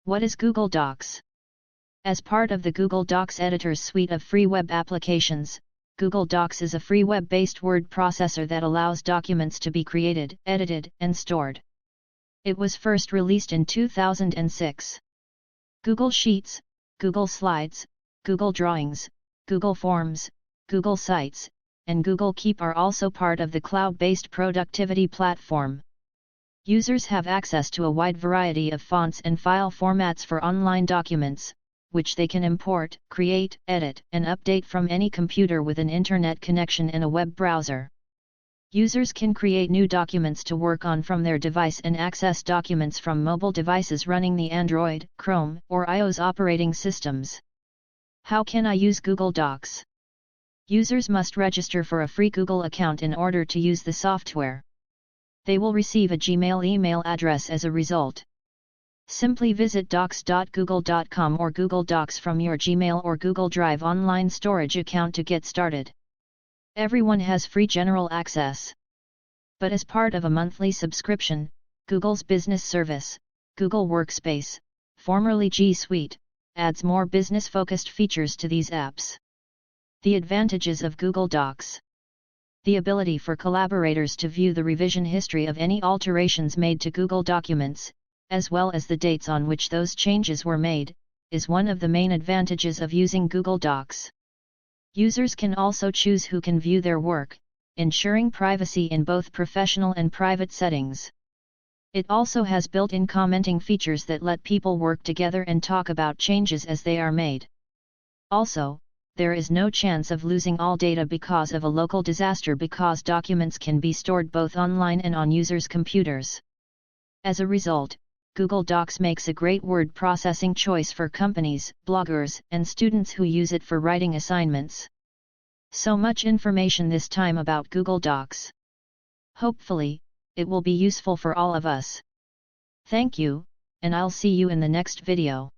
What is Google Docs? As part of the Google Docs Editor's suite of free web applications, Google Docs is a free web-based word processor that allows documents to be created, edited, and stored. It was first released in 2006. Google Sheets, Google Slides, Google Drawings, Google Forms, Google Sites, and Google Keep are also part of the cloud-based productivity platform. Users have access to a wide variety of fonts and file formats for online documents, which they can import, create, edit, and update from any computer with an internet connection and a web browser. Users can create new documents to work on from their device and access documents from mobile devices running the Android, Chrome, or iOS operating systems. How can I use Google Docs? Users must register for a free Google account in order to use the software. They will receive a Gmail email address as a result. Simply visit docs.google.com or Google Docs from your Gmail or Google Drive online storage account to get started. Everyone has free general access. But as part of a monthly subscription, Google's business service, Google Workspace, formerly G Suite, adds more business-focused features to these apps. The advantages of Google Docs. The ability for collaborators to view the revision history of any alterations made to Google documents, as well as the dates on which those changes were made, is one of the main advantages of using Google Docs. Users can also choose who can view their work, ensuring privacy in both professional and private settings. It also has built-in commenting features that let people work together and talk about changes as they are made. Also, there is no chance of losing all data because of a local disaster because documents can be stored both online and on users' computers. As a result, Google Docs makes a great word processing choice for companies, bloggers, and students who use it for writing assignments. So much information this time about Google Docs. Hopefully, it will be useful for all of us. Thank you, and I'll see you in the next video.